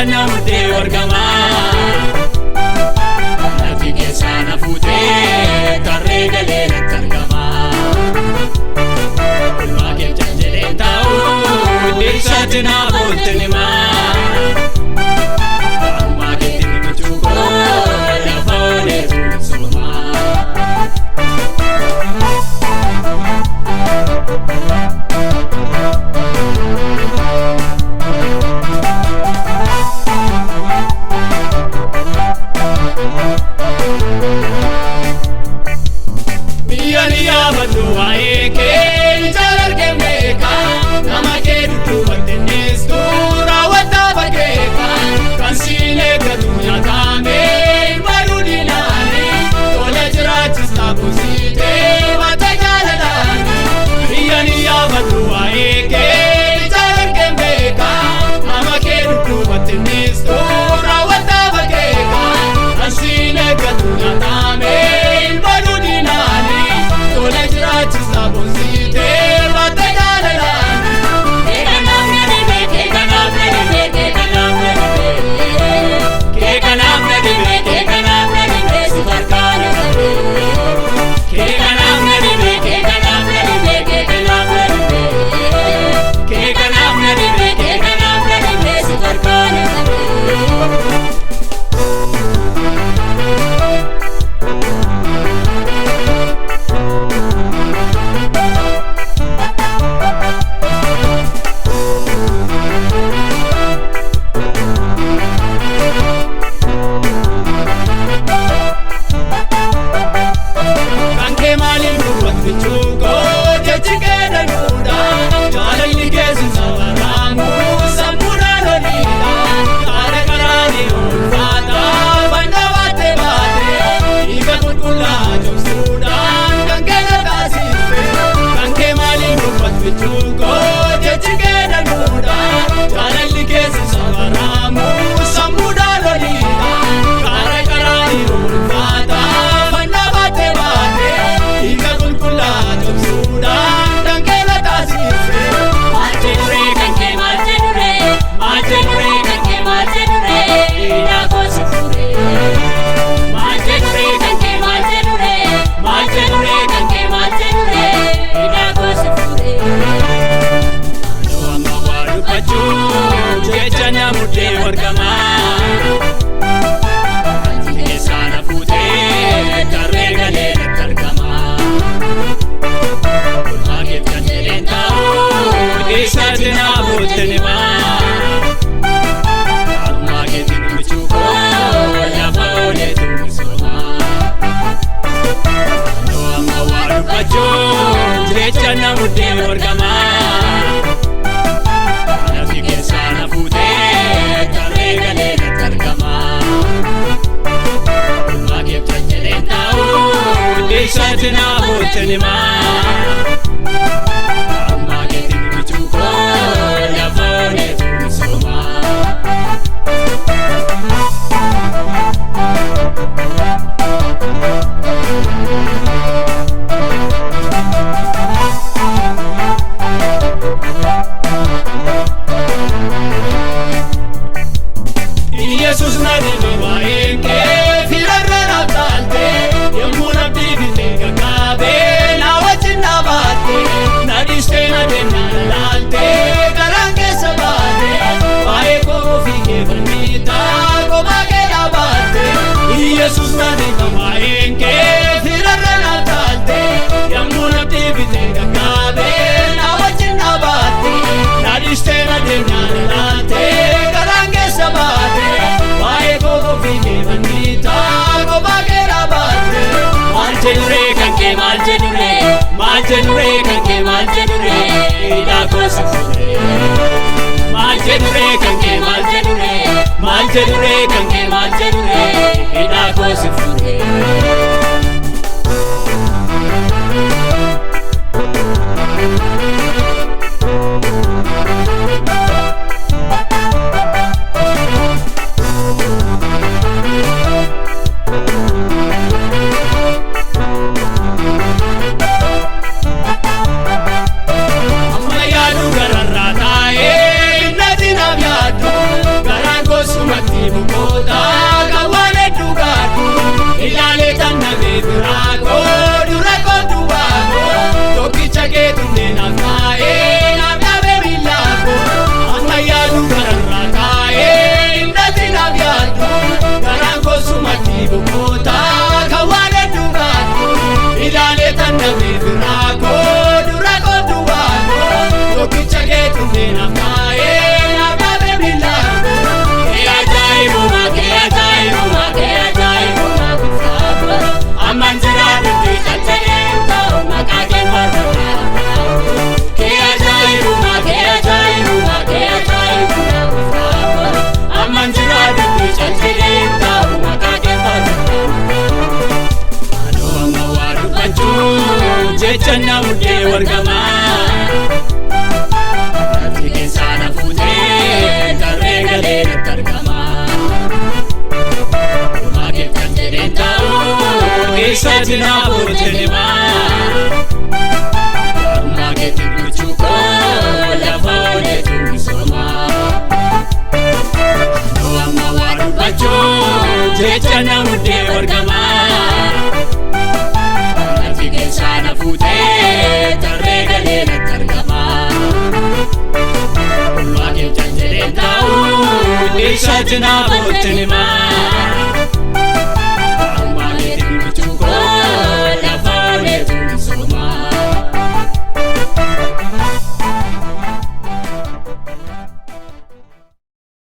jechana mudee wargamaa natti keessana fuutee tarree galee natti argamaa ulmaa keebjan jedheen taa'uu dhiirsaatti naa boolteen himaa waarumaa keetti nimichuu koo lafa ooleetu soomaa. Jechana mudee wargamaa natti keessana fuutee tarree galee natti argamaa ulmaa keebjan jedheen taa'uu dhiirsaatti naa boolteen himaa waarumaa keetti nimichuu koo lafa ooleetu misoomaa. Yesus na debe waenge firarra na talte yemmu na bibite kakabe na wachina bate na diste na denna lalte garange sabate wae ko fike vanita ko bage na bate Yesus na debe waenge firarra na talte yemmu na bibite kakabe na wachina bate na diste na denna lalte garange sabate Maljedure kanke maljedure ida kosa fure maljedure kanke maljedure ida kosa fure. jechanna mudde wargama Ati sana fute tarre gale targama Mage tanjere tao isatina portenima Mage tuchuko la faole tumsoma No amma waru bacho jechanna mudde wargama Sana fute tarre gale targama Ulwage tanjere tao isatina portenima